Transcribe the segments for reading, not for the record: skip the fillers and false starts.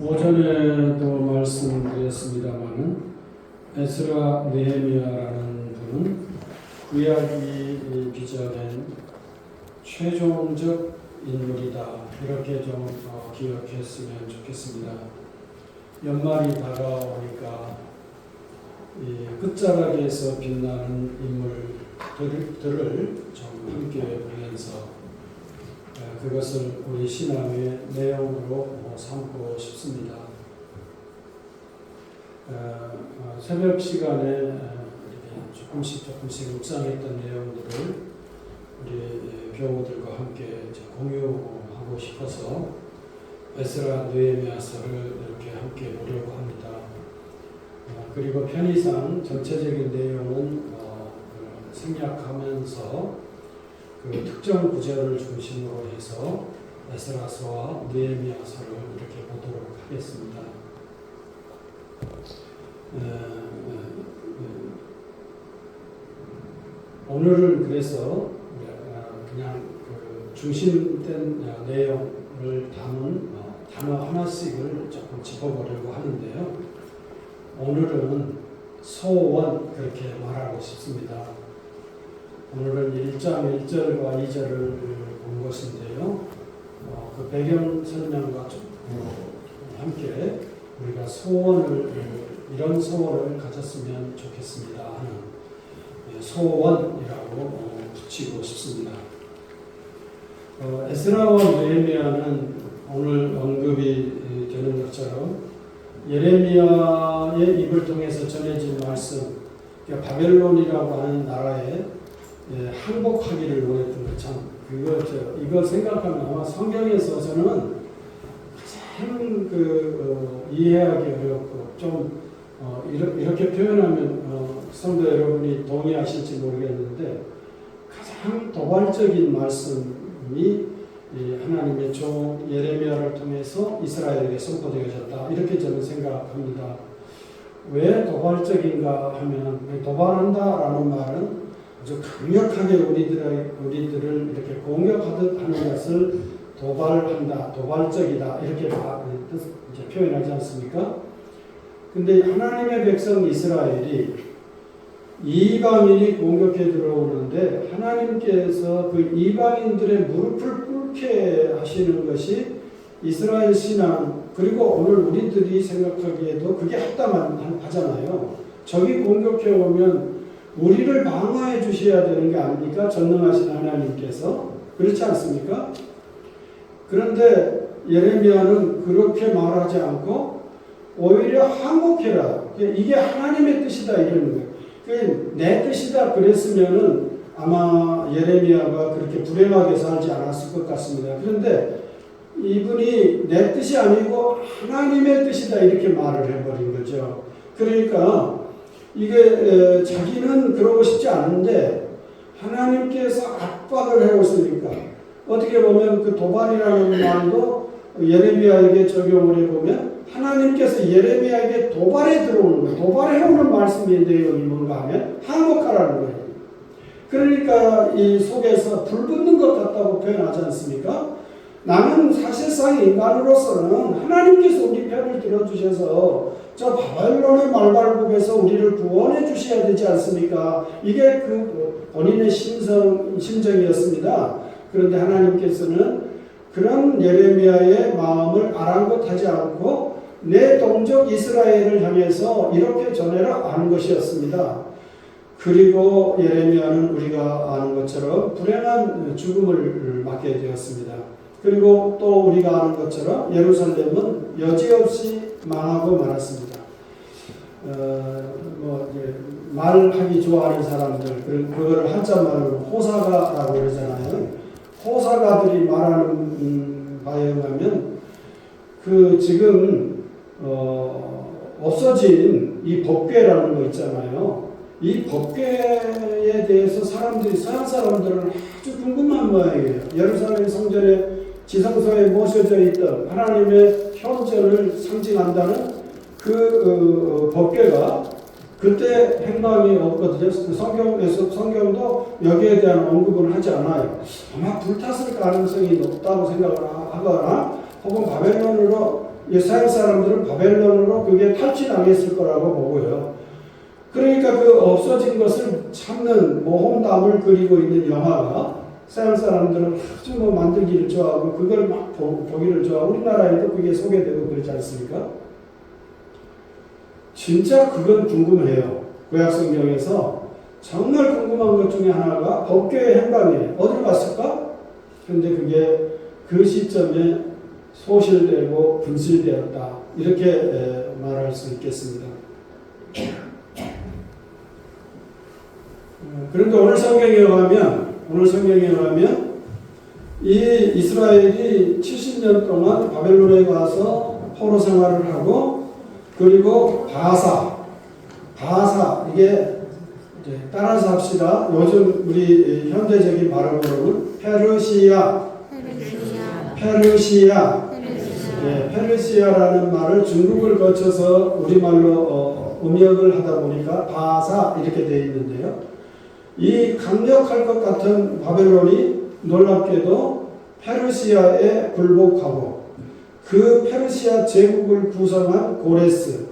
오전에도 말씀드렸습니다마는 에스라 느헤미야라는 분은 구약이 빚어낸 최종적 인물이다. 이렇게 좀 기억했으면 좋겠습니다. 연말이 다가오니까 이 끝자락에서 빛나는 인물들을 좀 함께 보면서 그것을 우리 신앙의 내용으로 삼고 싶습니다. 새벽 시간에 조금씩 묵상했던 내용들을 우리 교우들과 함께 공유하고 싶어서 에스라 느헤미야서를 이렇게 함께 보려고 합니다. 그리고 편의상 전체적인 내용은 생략하면서 그 특정 구절을 중심으로 해서 에스라서와 느헤미야서를 이렇게 보도록 하겠습니다. 오늘은 그래서 그냥 그 중심된 내용을 담은 단어 하나씩을 조금 짚어보려고 하는데요. 오늘은 소원 그렇게 말하고 싶습니다. 오늘은 1장 1절과 2절을 본 것인데요. 그 배경 설명과 함께 우리가 이런 소원을 가졌으면 좋겠습니다 하는 소원이라고 붙이고 싶습니다. 에스라와 느헤미야는 오늘 언급이 되는 것처럼 예레미야의 입을 통해서 전해진 말씀, 바벨론이라고 하는 나라에 항복하기를 원했던 것 참 이거 생각하면 아마 성경에서 저는 가장 이해하기 어렵고 좀 이렇게 표현하면 성도 여러분이 동의하실지 모르겠는데 가장 도발적인 말씀이 하나님의 종 예레미야를 통해서 이스라엘에게 선포되어졌다 이렇게 저는 생각합니다. 왜 도발적인가 하면 도발한다라는 말은 아주 강력하게 우리들을 이렇게 공격하듯 하는 것을 도발한다, 도발적이다 이렇게 이제 표현하지 않습니까? 근데 하나님의 백성 이스라엘이 이방인이 공격해 들어오는데 하나님께서 그 이방인들의 무릎을 꿇게 하시는 것이 이스라엘 신앙 그리고 오늘 우리들이 생각하기에도 그게 합당하잖아요. 적이 공격해 오면 우리를 방어해 주셔야 되는 게 아닙니까? 전능하신 하나님께서. 그렇지 않습니까? 그런데 예레미야는 그렇게 말하지 않고 오히려 항복해라. 이게 하나님의 뜻이다 이러는 거예요. 내 뜻이다 그랬으면은 아마 예레미야가 그렇게 불행하게 살지 않았을 것 같습니다. 그런데 이분이 내 뜻이 아니고 하나님의 뜻이다 이렇게 말을 해버린 거죠. 그러니까 이게 자기는 그러고 싶지 않은데 하나님께서 압박을 해오시니까 어떻게 보면 그 도발이라는 말도 예레미야에게 적용을 해보면 하나님께서 예레미야에게 도발에 들어오는 거예요. 도발해오는 말씀의 내용이 뭔가 하면 항복하라는 거예요. 그러니까 이 속에서 불 붙는 것 같다고 표현하지 않습니까? 나는 사실상 인간으로서는 하나님께서 우리 편을 들어주셔서 저 바벨론의 말발굽에서 우리를 구원해 주셔야 되지 않습니까? 이게 그 본인의 심정이었습니다. 그런데 하나님께서는 그런 예레미야의 마음을 아랑곳하지 않고 내 동족 이스라엘을 향해서 이렇게 전해라 하는 것이었습니다. 그리고 예레미야는 우리가 아는 것처럼 불행한 죽음을 맞게 되었습니다. 그리고 또 우리가 아는 것처럼 예루살렘은 여지없이 망하고 말았습니다. 말하기 좋아하는 사람들, 그걸 한자말로 호사가라고 그러잖아요. 호사가들이 말하는 바에 의하면 지금 없어진 이 법궤라는 거 있잖아요. 이 법궤에 대해서 서양 사람들은 아주 궁금한 모양이에요. 예루살렘 성전에 지성소에 모셔져 있던 하나님의 현존을 상징한다는 그 법궤가 그때 행방이 없거든요. 성경도 여기에 대한 언급을 하지 않아요. 아마 불탔을 가능성이 높다고 생각을 하거나 혹은 바벨론으로 서양 사람들은 바벨론으로 그게 탈취당했을 거라고 보고요. 그러니까 그 없어진 것을 찾는 모험담을 그리고 있는 영화가 서양 사람들은 아주 뭐 만들기를 좋아하고 그걸 막 보기를 좋아하고 우리나라에도 그게 소개되고 그러지 않습니까? 진짜 그건 궁금해요. 구약 성경에서 정말 궁금한 것 중에 하나가 법궤의 행방이에요. 어디로 갔을까? 근데 그게 그 시점에 소실되고 분실되었다. 이렇게 말할 수 있겠습니다. 그런데 오늘 성경에 의하면 이 이스라엘이 70년 동안 바벨론에 가서 포로 생활을 하고 그리고 바사 이게 따라서 합시다. 요즘 우리 현대적인 발음으로는 페르시아라는 말을 중국을 거쳐서 우리말로 음역을 하다 보니까 바사 이렇게 되어 있는데요. 이 강력할 것 같은 바벨론이 놀랍게도 페르시아에 굴복하고 그 페르시아 제국을 구성한 고레스,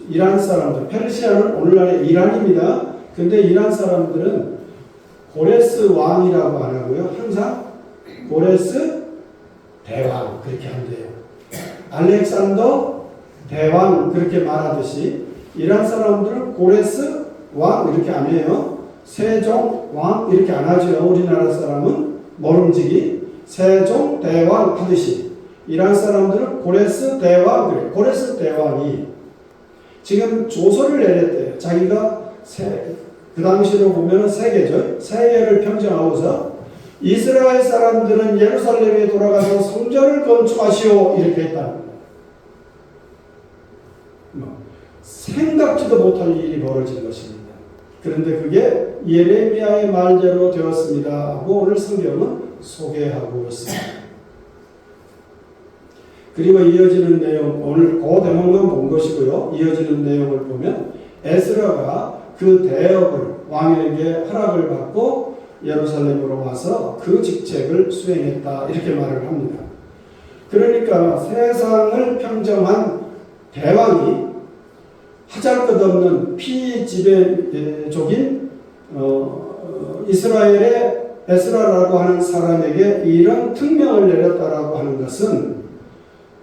이란 사람들, 페르시아는 오늘날의 이란입니다. 근데 이란 사람들은 고레스 왕이라고 안 하고요. 항상 고레스 대왕 그렇게 한대요. 알렉산더 대왕 그렇게 말하듯이 이란 사람들은 고레스 왕 이렇게 안 해요. 세종 왕 이렇게 안 하죠. 우리나라 사람은 모름지기 세종 대왕 하듯이 이란 사람들은 고레스 대왕 그래요. 고레스 대왕이 지금 조서를 내렸대요. 자기가 그 당시로 보면 세계를 평정하고서 이스라엘 사람들은 예루살렘에 돌아가서 성전을 건축하시오 이렇게 했다. 생각지도 못할 일이 벌어진 것입니다. 그런데 그게 예레미야의 말대로 되었습니다 하고 오늘 성경은 소개하고 있습니다. 그리고 이어지는 내용, 오늘 그 대목만 본 것이고요. 이어지는 내용을 보면 에스라가 그 대업을 왕에게 허락을 받고 예루살렘으로 와서 그 직책을 수행했다 이렇게 말을 합니다. 그러니까 세상을 평정한 대왕이 하잘것없는 피지배족인 이스라엘의 에스라라고 하는 사람에게 이런 특명을 내렸다라고 하는 것은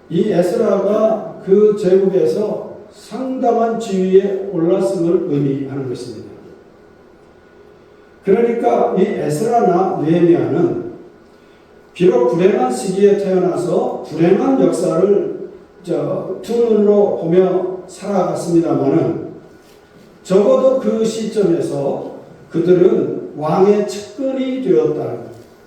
이 에스라가 그 제국에서 상당한 지위에 올랐음을 의미하는 것입니다. 그러니까 이 에스라나 느헤미야는 비록 불행한 시기에 태어나서 불행한 역사를 두 눈으로 보며 살아갔습니다마는 적어도 그 시점에서 그들은 왕의 측근이 되었다는,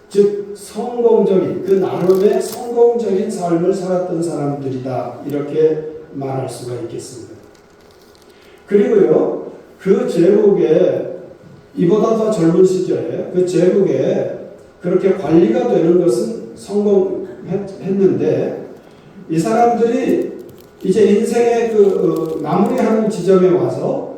즉 성공적인 그 나름의 성공적인 삶을 살았던 사람들이다 이렇게 말할 수가 있겠습니다. 그리고요 그 제국에 이보다 더 젊은 시절에 그 제국에 그렇게 관리가 되는 것은 성공했는데 이 사람들이 이제 인생의 마무리하는 지점에 와서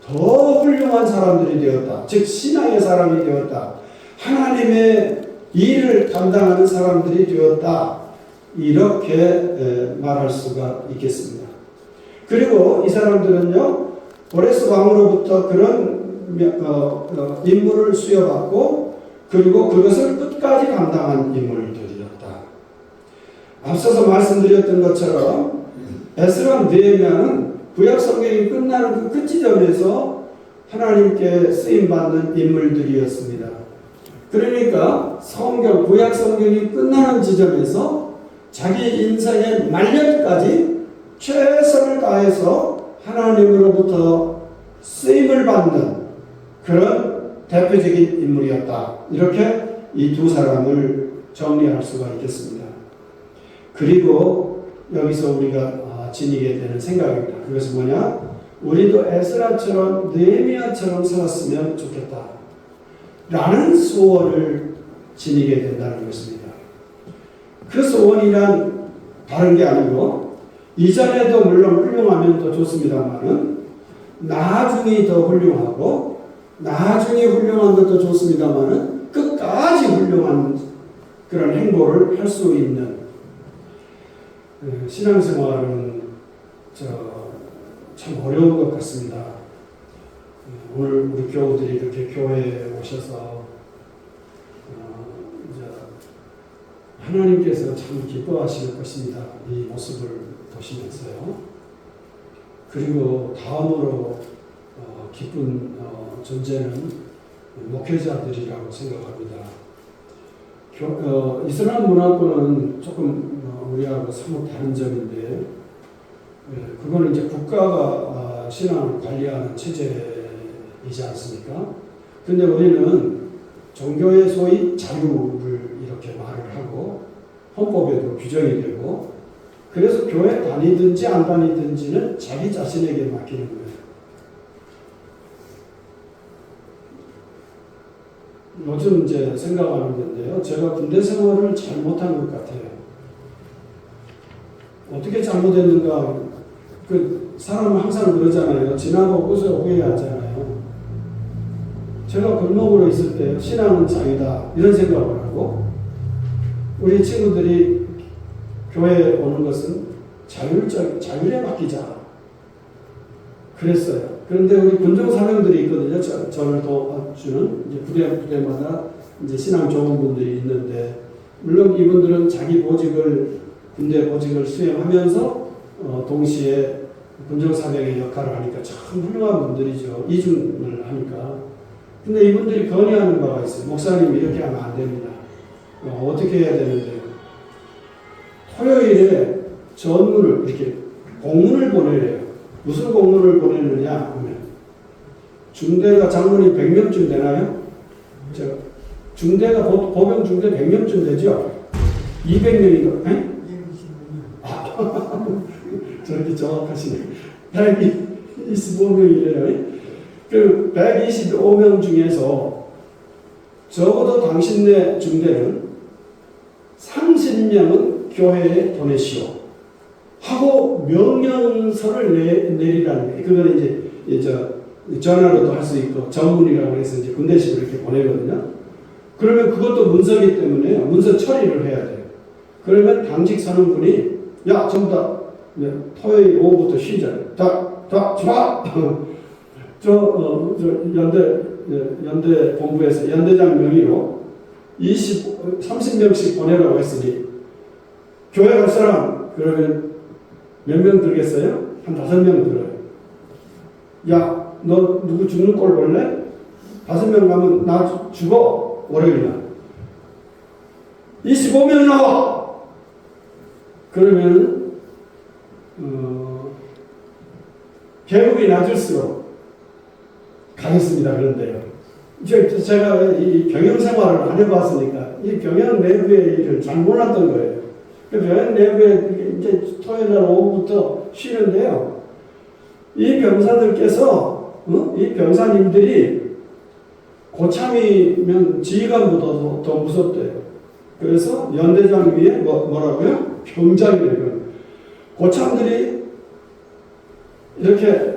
더 훌륭한 사람들이 되었다. 즉 신앙의 사람이 되었다. 하나님의 일을 감당하는 사람들이 되었다. 이렇게 말할 수가 있겠습니다. 그리고 이 사람들은요 고레스 왕으로부터 그런 임무를 수여받고 그리고 그것을 끝까지 감당한 인물들이었다. 앞서서 말씀드렸던 것처럼 에스라 느헤미야는 구약 성경이 끝나는 그 끝 지점에서 하나님께 쓰임받는 인물들이었습니다. 그러니까 구약 성경이 끝나는 지점에서 자기 인생의 말년까지 최선을 다해서 하나님으로부터 쓰임을 받는 그런 대표적인 인물이었다. 이렇게 이 두 사람을 정리할 수가 있겠습니다. 그리고 여기서 우리가 지니게 되는 생각입니다. 그것은 뭐냐? 우리도 에스라처럼 느헤미야처럼 살았으면 좋겠다 라는 소원을 지니게 된다는 것입니다. 그 소원이란 다른 게 아니고 이전에도 물론 훌륭하면 더 좋습니다만은 나중이 더 훌륭하고 나중에 훌륭한 것도 좋습니다만은 끝까지 훌륭한 그런 행보를 할 수 있는 신앙생활은 참 어려운 것 같습니다. 오늘 우리 교우들이 이렇게 교회에 오셔서 이제 하나님께서 참 기뻐하실 것입니다. 이 모습을 보시면서요. 그리고 다음으로 기쁜 존재는 목회자들이라고 생각합니다. 이슬람 문화권은 조금 우리하고 사뭇 다른 점인데, 그거는 이제 국가가 신앙을 관리하는 체제이지 않습니까? 근데 우리는 종교의 소위 자유를 이렇게 말을 하고, 헌법에도 규정이 되고, 그래서 교회 다니든지 안 다니든지는 자기 자신에게 맡기는 거예요. 요즘 이제 생각하는 건데요. 제가 군대 생활을 잘못한 것 같아요. 어떻게 잘못했는가. 사람은 항상 그러잖아요. 지나고서 후회하잖아요. 제가 골목으로 있을 때 신앙은 자유다 이런 생각을 하고, 우리 친구들이 교회에 오는 것은 자율에 맡기자 그랬어요. 그런데 우리 군종 사명들이 있거든요. 저를 도와주는 부대마다 이제 신앙 좋은 분들이 있는데, 물론 이분들은 자기 군대 보직을 수행하면서 동시에 군종 사명의 역할을 하니까 참 훌륭한 분들이죠. 이중을 하니까. 근데 이분들이 건의하는 바가 있어요. 목사님 이렇게 하면 안 됩니다. 어떻게 해야 되는데, 토요일에 전문을 이렇게 공문을 보내래요. 무슨 공문을 보내느냐 하면, 중대가 장로님 100명쯤 되나요? 중대가 보병 중대 100명쯤 되죠? 200명인가? 저렇게 정확하시네. 125명이래요. 그 125명 중에서 적어도 당신네 중대는 30명은 교회에 보내시오 하고 명령서를 내리라는 거예요. 그거는 이제 전화로도 할 수 있고 전문이라고 해서 이제 군대식으로 이렇게 보내거든요. 그러면 그것도 문서기 때문에 문서 처리를 해야 돼요. 그러면 당직 사는분이 야 전부 다 토요일 오후부터 쉬자. 다 집합. 연대 본부에서 연대장 명의로 30명씩 보내라고 했으니, 교회 갈 사람 그러면 몇 명 들겠어요? 한 5명 들어요. 야, 너 누구 죽는 꼴 볼래? 5명 가면 나 죽어. 월요일날 25명 나와. 그러면 계급이 낮을수록 가겠습니다. 그런데요, 제가 이 병영 생활을 안 해봤으니까 이 병영 내부의 일을 잘 몰랐던 거예요. 병영 내부에 이제 토요일날 오후부터 쉬는데요, 이 병사들께서 이 병사님들이 고참이면 지휘관보다도 더 무섭대요. 그래서 연대장 위에 뭐라고요? 병장이래요. 고참들이 이렇게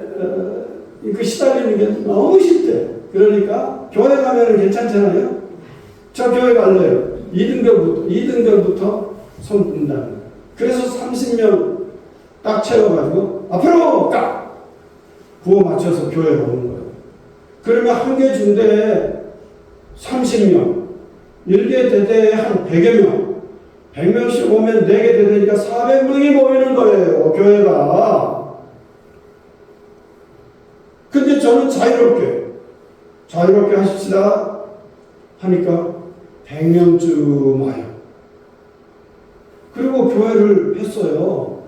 시달리는 게 너무 쉽대. 그러니까 교회 가면 괜찮잖아요. 저 교회 갈래요. 2등병부터 손 든다는 거예요. 그래서 30명 딱 채워가지고 앞으로 딱 구호 맞춰서 교회로 오는 거예요. 그러면 한 개 중대에 30명, 1개 대대에 한 100여 명, 100명씩 오면 4개 대대니까 400명이 모이는 거예요, 교회가. 근데 저는 자유롭게 하십시다 하니까 100명쯤 와요. 그리고 교회를 했어요.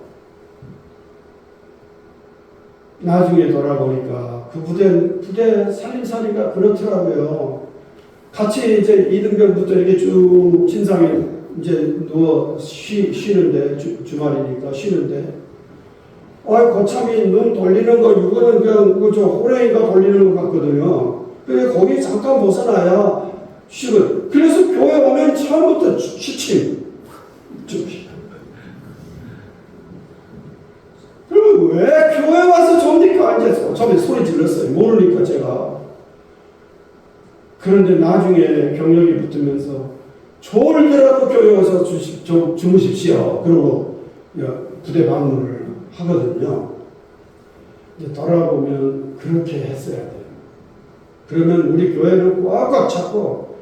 나중에 돌아보니까 그 부대 살림살이가 그렇더라고요. 같이 이제 2등병부터 이렇게 쭉 진상에 이제 누워 쉬는데, 주말이니까 쉬는데, 고참이 눈 돌리는 거, 이거는 그냥 호랭이가 돌리는 것 같거든요. 그래, 거기 잠깐 벗어나야 쉬고. 그래서 교회 오면 처음부터 취침. 그럼 왜 교회 와서 좁니까? 이제 처음에 소리 질렀어요. 모르니까 제가. 그런데 나중에 경력이 붙으면서 졸더라도 교회 와서 주무십시오. 그리고 부대 방문을 하거든요. 이제 돌아보면 그렇게 했어야 돼요. 그러면 우리 교회는 꽉꽉 찼고,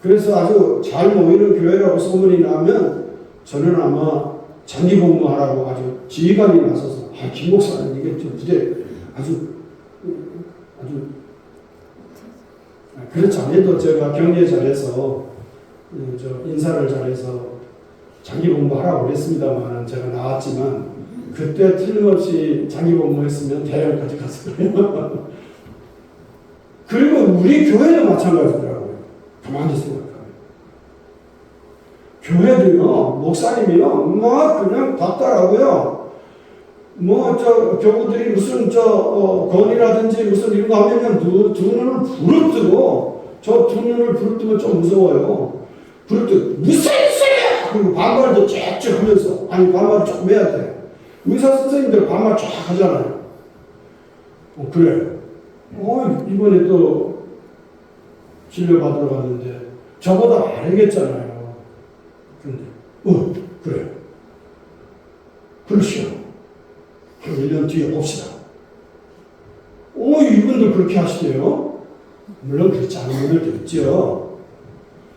그래서 아주 잘 모이는 교회라고 소문이 나면 저는 아마 장기 복무하라고 아주 지휘관이 나서서, 김 목사님 이게 좀 부대 아주 그렇지 않아도 제가 격려 잘해서 인사를 잘해서 장기 복무하라고 그랬습니다만 제가 나왔지만 그때 틀림없이 장기 복무했으면 대학까지 갔을 거예요. 그리고 우리 교회도 마찬가지더라고요. 가만히 생각하면. 교회도요, 목사님이요, 그냥 답답하고요. 교구들이 무슨 건이라든지 무슨 이런 거 하면 두 눈을 부릅뜨고, 저 두 눈을 부릅뜨면 좀 무서워요. 부릅뜨고, 무슨 소리야! 그리고 반말도 쫙쫙 하면서, 반말을 조금 해야 돼. 의사 선생님들 반말 쫙 하잖아요. 그래. 이번에 또 진료받으러 갔는데, 저보다 알겠잖아요. 근데, 그래. 그러시오. 1년 뒤에 봅시다. 이분들 그렇게 하시대요. 물론 그렇지 않은 분들도 있죠.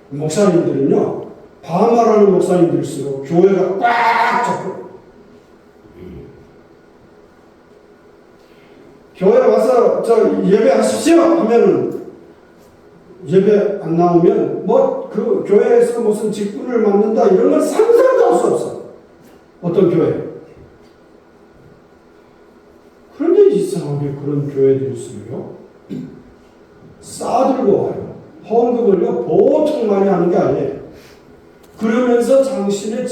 목사님들은요, 반말하는 목사님들일수록 교회가 꽉 잡고, 교회 와서 예배하십시오 하면은, 예배 안 나오면, 그 교회에서 무슨 직분을 맡는다 이런 건 상상도 할 수 없어. 어떤 교회. 그런데 이상하게 그런 교회들이 있어요. 싸들고 와요. 헌금을요, 보통 많이 하는 게 아니에요. 그러면서 당신의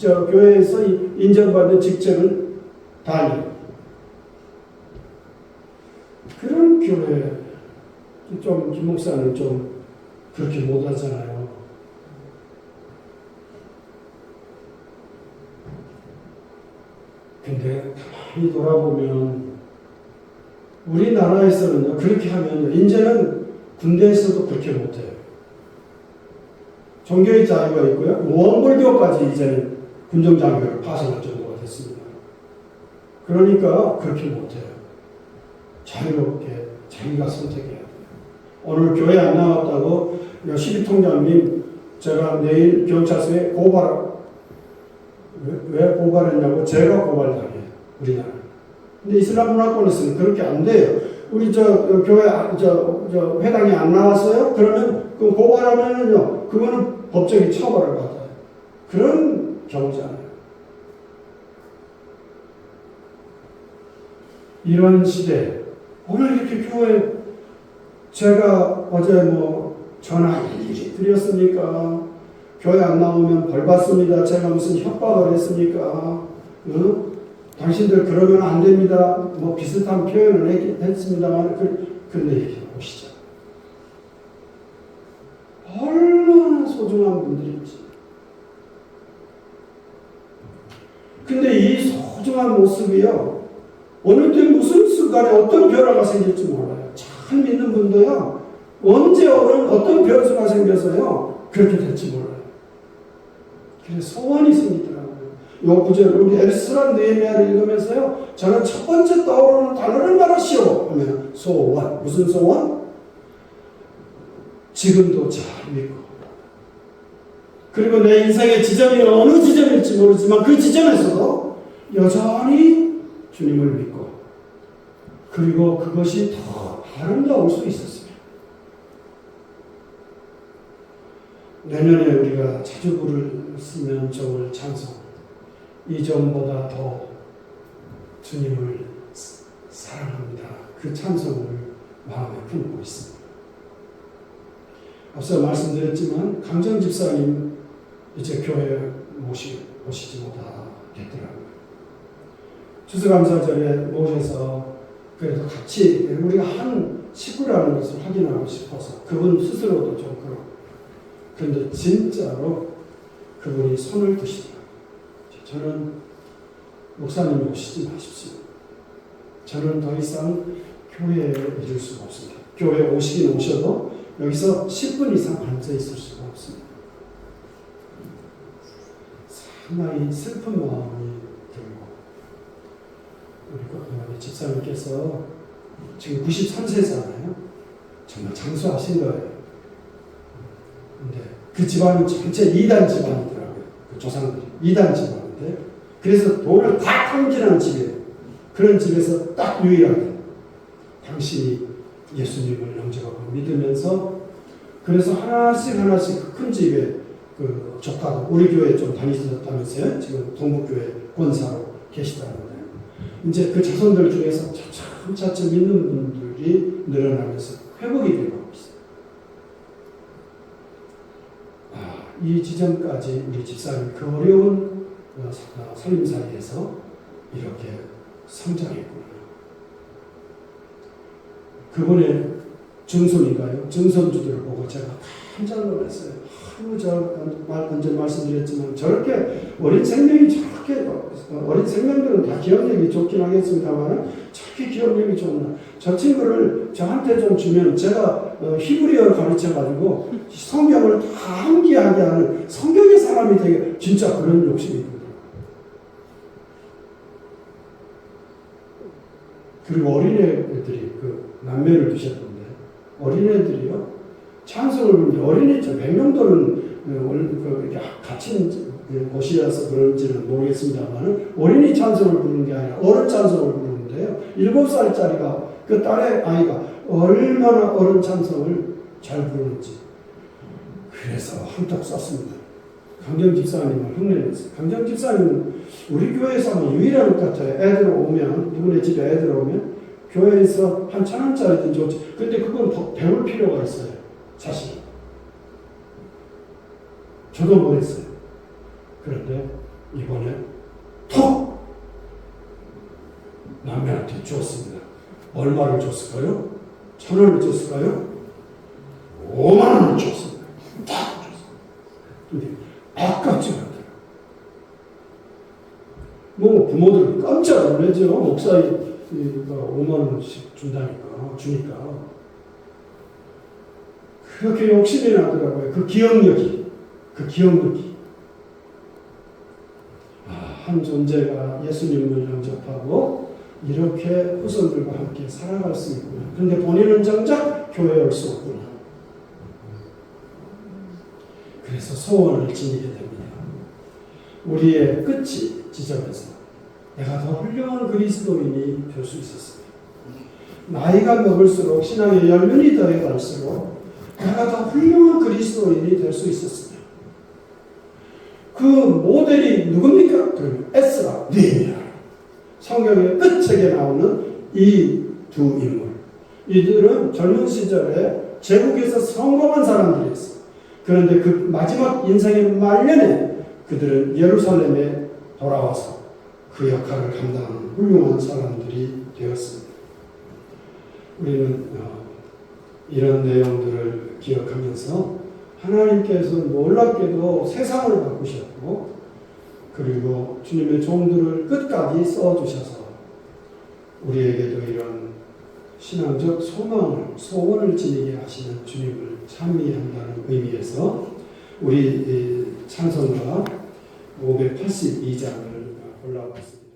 교회에서 인정받는 직책을 다해요. 그런 교회, 김 목사는 좀 그렇게 못하잖아요. 근데 가만히 돌아보면 우리나라에서는 그렇게 하면 이제는 군대에서도 그렇게 못해요. 종교의 자유가 있고요. 원불교까지 이제는 군정장교를 파송할 정도가 됐습니다. 그러니까 그렇게 못해요. 자유롭게 자기가 선택해야 돼요. 오늘 교회 안 나왔다고 시비통장님 제가 내일 경찰서에 왜 고발했냐고 제가 고발당해요. 우리나라. 근데 이슬람 문화권에서는 그렇게 안 돼요. 우리 교회 회당에 안 나왔어요? 그러면 그 고발하면은요, 그거는 법적인 처벌을 받아요. 그런 경우잖아요. 이런 시대, 오늘 이렇게 교회 제가 어제 전화 일일이 드렸습니까? 교회 안 나오면 벌 받습니다. 제가 무슨 협박을 했습니까? 당신들 그러면 안 됩니다. 비슷한 표현을 했습니다만, 근데 이렇게 보시죠. 얼마나 소중한 분들인지. 근데 이 소중한 모습이요, 어느 때 무슨 순간에 어떤 변화가 생길지 몰라요. 잘 믿는 분도요, 언제 어떤 변수가 생겨서요, 그렇게 될지 몰라요. 그래서 소원이 생기더라고요. 요 구절, 우리 에스라 느헤미야를 읽으면서요, 저는 첫 번째 떠오르는 단어를 말하시오 하면 소원. 무슨 소원? 지금도 잘 믿고, 그리고 내 인생의 지점이 어느 지점일지 모르지만 그 지점에서도 여전히 주님을 믿고, 그리고 그것이 더 아름다울 수 있었습니다. 내년에 우리가 자주 부르면 좋을 찬송, 이전보다 더 주님을 사랑합니다. 그 찬송을 마음에 품고 있습니다. 앞서 말씀드렸지만 강정 집사님 이제 교회 오시지 못하겠더라고요. 추수감사절에 모셔서 그래도 같이 우리가 한 식구라는 것을 확인하고 싶어서, 그분 스스로도 좀 그렇고, 그런데 진짜로 그분이 손을 드시더라고요. 저는 목사님 오시지 마십시오. 저는 더 이상 교회에 이룰 수가 없습니다. 교회에 오시긴 오셔도 여기서 10분 이상 앉아 있을 수가 없습니다. 상당히 슬픈 마음이 집사님께서 지금 93세잖아요. 정말 장수하신 거예요. 근데 그 집안은 전체 이단 집안이더라고요. 그 조상들이 이단 집안인데, 그래서 돈을 다 탕진하는 집이에요. 그런 집에서 딱 유일하게 당신이 예수님을 영접하고 믿으면서, 그래서 하나씩 큰 집에 그 조카도 우리 교회 좀 다니셨다면서요. 지금 동북교회 권사로 계시다는데, 이제 그 자손들 중에서 차츰 믿는 분들이 늘어나면서 회복이 되고 있어요. 이 지점까지 우리 집사님 그 어려운 살림살이에서 이렇게 성장했구나. 그분의 증손인가요? 증손주들을 보고 제가 깜짝 놀랐어요. 언제 말씀드렸지만 저렇게 어린 생명이 저렇게, 어린 생명들은 다 기억력이 좋긴 하겠습니다만 저렇게 기억력이 좋나. 저 친구를 저한테 좀 주면 제가 히브리어를 가르쳐가지고 성경을 다 암기하게 하는 성경의 사람이 되게, 진짜 그런 욕심이 있거든요. 그리고 어린애들이 그 남매를 두셨던데, 어린애들이요 찬송을 부르는데, 어린이 100명도는 이렇게 갇힌 곳이라서 그런지는 모르겠습니다만 어린이 찬송을 부르는 게 아니라 어른 찬송을 부르는데요. 7살짜리가 그 딸의 아이가 얼마나 어른 찬송을 잘 부르는지. 그래서 한턱 쐈습니다. 강정 집사님을 흉내냈어요. 강정 집사님은 우리 교회에서 유일한 것 같아요. 애들 오면, 누구네 집에 애들 오면 교회에서 한 1,000원짜리든 좋지. 근데 그건 배울 필요가 있어요. 자신. 저도 못했어요. 그런데 이번에 톡! 남편한테 주었습니다. 얼마를 줬을까요? 1,000원을 줬을까요? 5만원을 줬습니다. 딱 줬습니다. 근데 아깝지 않더라고요. 뭐 부모들은 깜짝 놀라죠. 목사가 5만원씩 주니까. 그렇게 욕심이 나더라고요. 그 기억력이. 한 존재가 예수님을 영접하고 이렇게 후손들과 함께 살아갈 수 있구나. 그런데 본인은 정작 교회에 올 수 없구나. 그래서 소원을 지니게 됩니다. 우리의 끝이 지점에서 내가 더 훌륭한 그리스도인이 될 수 있었습니다. 나이가 먹을수록 신앙의 연륜이 더해갈수록 내가 더 훌륭한 그리스도인이 될 수 있었습니다. 그 모델이 누굽니까? 그러면 에스라, 느헤미야. 성경의 끝책에 나오는 이 두 인물. 이들은 젊은 시절에 제국에서 성공한 사람들이었어요. 그런데 그 마지막 인생의 말년에 그들은 예루살렘에 돌아와서 그 역할을 감당하는 훌륭한 사람들이 되었습니다. 우리는 이런 내용들을 기억하면서 하나님께서 놀랍게도 세상을 바꾸셨고, 그리고 주님의 종들을 끝까지 써주셔서 우리에게도 이런 신앙적 소원을 지니게 하시는 주님을 찬미한다는 의미에서 우리 찬송가 582장을 골라봤습니다.